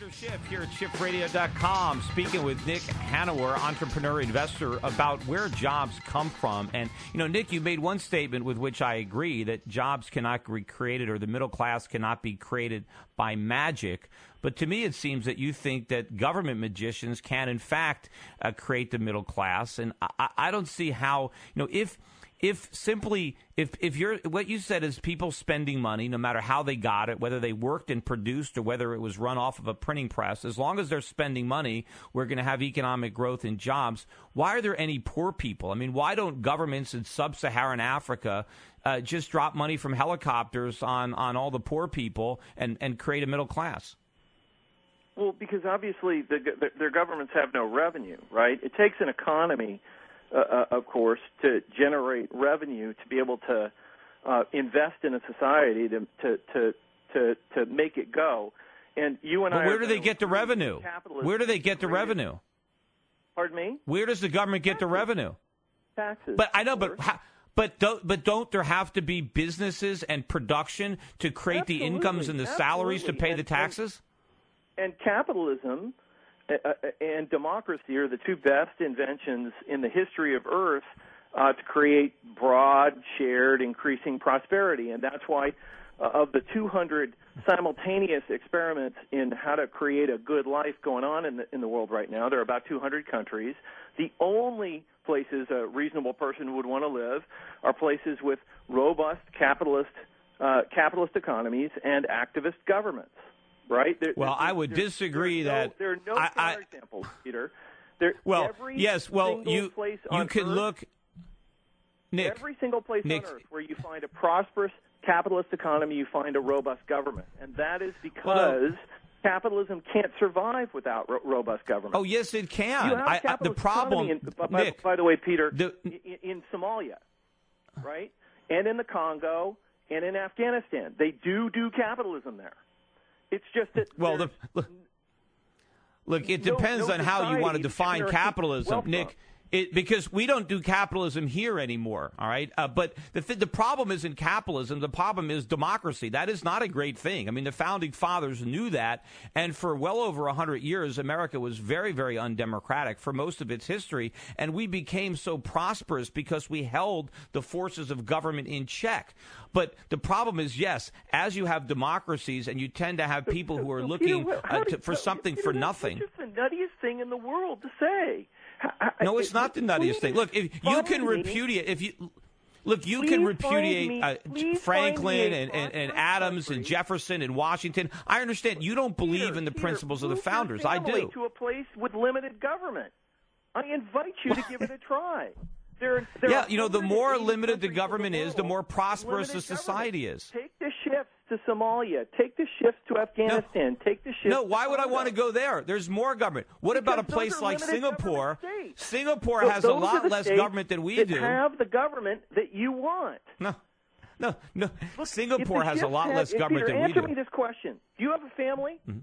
Peter Schiff here at SchiffRadio.com, speaking with Nick Hanauer, entrepreneur investor, about where jobs come from. And, Nick, you made one statement with which I agree, that jobs cannot be created, or the middle class cannot be created by magic. But to me, it seems that you think that government magicians can, in fact, create the middle class. And I don't see how, if you're, what you said is people spending money, no matter how they got it, whether they worked and produced or whether it was run off of a printing press, as long as they're spending money, we're going to have economic growth and jobs. Why are there any poor people? I mean, why don't governments in sub-Saharan Africa just drop money from helicopters on all the poor people and create a middle class? Well, because obviously their governments have no revenue, right? It takes an economy, of course, to generate revenue to be able to invest in a society to make it go. And you and I. But where do they get the revenue? Where do they get the revenue? Pardon me? Where does the government get the revenue? Taxes. But I know, but don't there have to be businesses and production to create the incomes and the salaries to pay the taxes? And capitalism and democracy are the two best inventions in the history of Earth to create broad, shared, increasing prosperity. And that's why of the 200 simultaneous experiments in how to create a good life going on in the world right now, there are about 200 countries. The only places a reasonable person would want to live are places with robust capitalist economies and activist governments. Right? I would disagree that there are no counterexamples, Peter. You can look, Nick. Every single place on Earth where you find a prosperous capitalist economy, you find a robust government, and that is because capitalism can't survive without robust government. Oh, yes, it can. The problem, Nick, by the way, Peter, in Somalia, right, and in the Congo, and in Afghanistan, they do capitalism there. It's just that. Well, look, it depends on how you want to define capitalism, Nick. Because we don't do capitalism here anymore, all right? But the problem isn't capitalism. The problem is democracy. That is not a great thing. I mean, the Founding Fathers knew that, and for well over 100 years, America was very, very undemocratic for most of its history, and we became so prosperous because we held the forces of government in check. But the problem is, yes, as you have democracies and you tend to have people who are looking for something for nothing. That's just the nuttiest thing in the world to say. No, it's not the nuttiest thing. Look, if you can repudiate, you can repudiate Franklin and Adams and Jefferson and Washington. I understand you don't believe in the principles of the founders. I do. To a place with limited government. I invite you to give it a try. The more limited the government is, the more prosperous the society is. Take the shifts to Somalia. Take the shifts to Afghanistan. Take the shifts. No, why would I want to go there? There's more government. What about a place like Singapore? Singapore has a lot less government than we do. Have the government that you want. No. Look, Singapore has a lot less government than we do. Answer me this question. Do you have a family? Mm-hmm.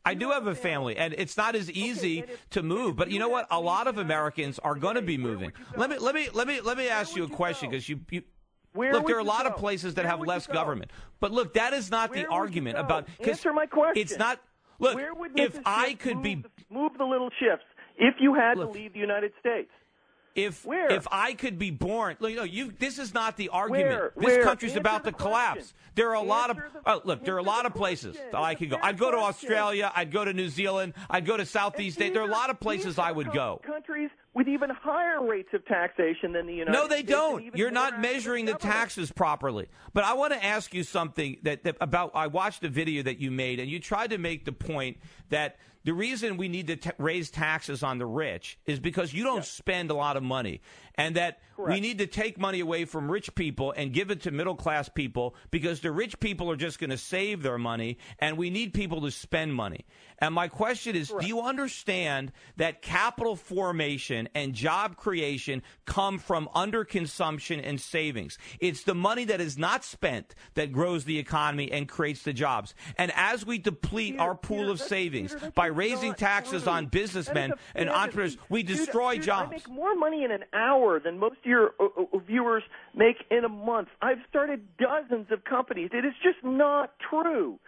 I do have a family, and it's not as easy to move. But you know what? A lot of Americans are going to be moving. Let me ask you a question, because look, there are a lot of places that have less government. But look, that is not the argument about. Answer my question. It's not. Look, if I could move the little shifts, if you had to leave the United States. If I could be born, this is not the argument. This country's about to collapse. There are a lot of places that I could go. I'd go to Australia. I'd go to New Zealand. I'd go to Southeast Asia. There are a lot of places I would go. Countries with even higher rates of taxation than the United States. No, they don't. You're not measuring the taxes properly. But I want to ask you something about. I watched a video that you made, and you tried to make the point that the reason we need to raise taxes on the rich is because you don't spend a lot of money, and that we need to take money away from rich people and give it to middle-class people, because the rich people are just going to save their money, and we need people to spend money. And my question is, do you understand that capital formation and job creation come from underconsumption and savings? It's the money that is not spent that grows the economy and creates the jobs. And as we deplete our pool of savings by raising taxes on businessmen and entrepreneurs, we destroy jobs. I make more money in an hour than most of your viewers make in a month. I've started dozens of companies. It is just not true.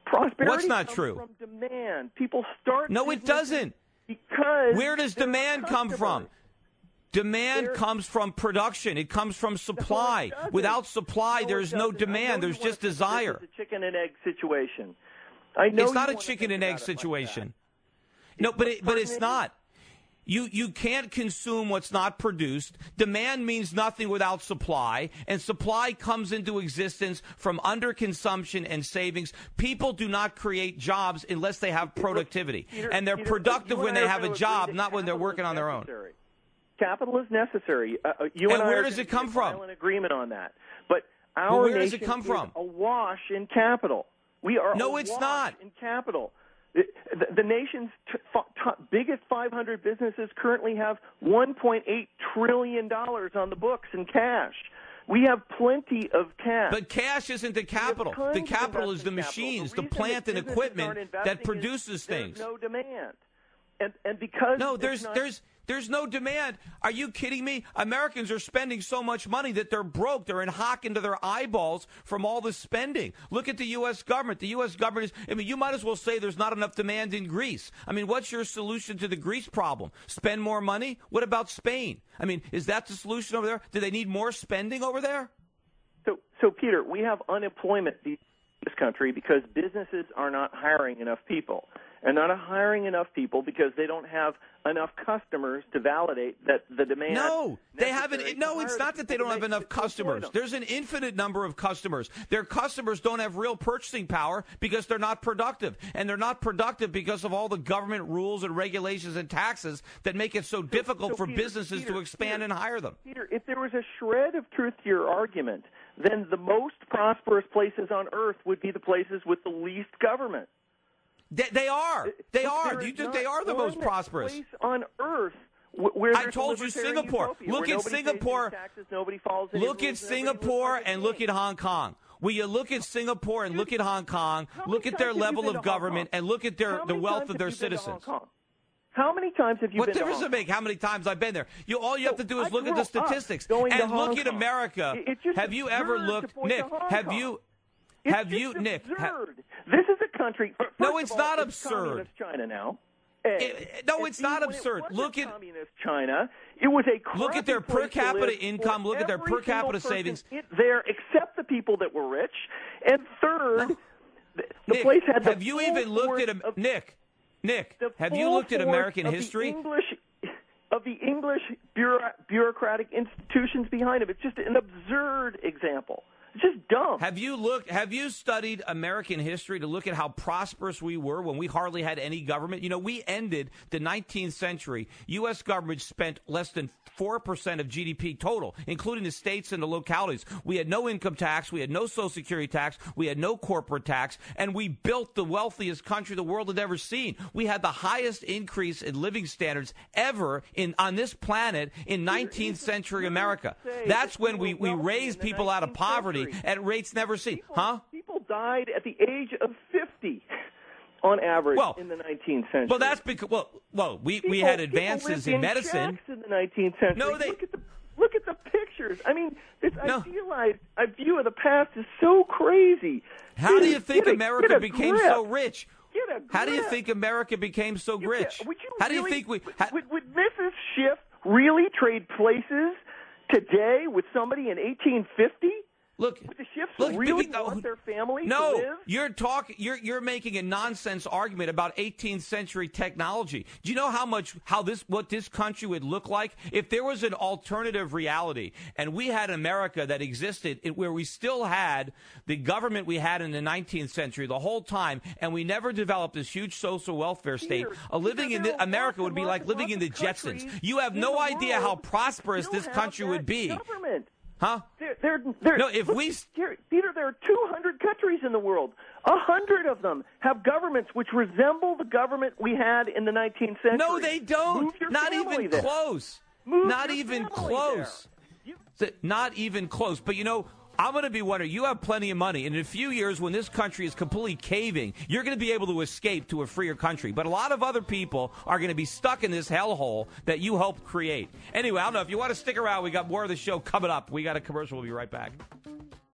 Prosperity What's not comes true? from demand. People start. No, it doesn't. Because where does demand come from? Demand comes from production. It comes from supply. Without supply, there's no demand. There's just desire. It's a chicken and egg situation. I know it's not a chicken and egg situation. No, but it's not. You can't consume what's not produced. Demand means nothing without supply, and supply comes into existence from underconsumption and savings. People do not create jobs unless they have productivity, and they're productive when they have a job, not when they're working on their own. Capital is necessary. You and where does it come from? An agreement on that, but our where does it come from? Is awash in capital. We are it's not in capital. The nation's biggest 500 businesses currently have $1.8 trillion on the books in cash. We have plenty of cash. But cash isn't the capital. The capital is the machines, the plant and equipment that produces things. There's no demand. And because there's no demand. Are you kidding me? Americans are spending so much money that they're broke. They're in hock into their eyeballs from all the spending. Look at the U.S. government. The U.S. government you might as well say there's not enough demand in Greece. What's your solution to the Greece problem? Spend more money? What about Spain? Is that the solution over there? Do they need more spending over there? So Peter, we have unemployment in this country because businesses are not hiring enough people. And not hiring enough people because they don't have enough customers to validate that the demand. No, they haven't. No, it's not that they don't have enough customers. There's an infinite number of customers. Their customers don't have real purchasing power because they're not productive. And they're not productive because of all the government rules and regulations and taxes that make it so difficult for businesses to expand and hire them. Peter, if there was a shred of truth to your argument, then the most prosperous places on earth would be the places with the least government. They are. They are. You think they are the most prosperous place on earth? Where I told you Singapore. Look at Singapore. Taxes, nobody follows look at Singapore and look at Hong Kong. Will you look at Singapore and look at Hong Kong? Look at their level of government and look at the wealth of their citizens. How many times have you been to Hong Kong? What difference does it make how many times I've been there? All you have to do is look at the statistics and look at America. Have you ever looked, Nick? Nick? This is a country. No, it's not absurd. Communist China now. No, it's not absurd. Look at communist China. It was a look at their per capita income. Look at their per capita savings. There, except the people that were rich. And third, the place had the. Have you even looked at Nick? Have you looked at American history? Of the English bureaucratic institutions behind it. It's just an absurd example. It's just dumb. Have you studied American history to look at how prosperous we were when we hardly had any government? We ended the 19th century. U.S. government spent less than 4% of GDP total, including the states and the localities. We had no income tax. We had no Social Security tax. We had no corporate tax. And we built the wealthiest country the world had ever seen. We had the highest increase in living standards ever on this planet in 19th century America. That's when we raised people out of poverty at rates never seen. People died at the age of 50 on average in the 19th century. Well, that's because we had advances in medicine in the 19th century. No, look at the pictures. This idealized view of the past is so crazy. How do you think America became so rich? How do you think America became so rich? How do you think would Mrs. Schiff really trade places today with somebody in 1850? Look, the Schiffs really want their family to live? You're making a nonsense argument about 18th century technology. Do you know what this country would look like if there was an alternative reality and we had America that existed where we still had the government we had in the 19th century the whole time, and we never developed this huge social welfare state? Living in America would be like living in the Jetsons. You have no idea how prosperous this country would be. Government. Huh? Peter, there are 200 countries in the world. 100 of them have governments which resemble the government we had in the 19th century. No, they don't. Not even close. Not even close. Not even close. But I'm going to be wondering, you have plenty of money, and in a few years when this country is completely caving, you're going to be able to escape to a freer country. But a lot of other people are going to be stuck in this hellhole that you helped create. Anyway, I don't know. If you want to stick around, we got more of the show coming up. We got a commercial. We'll be right back.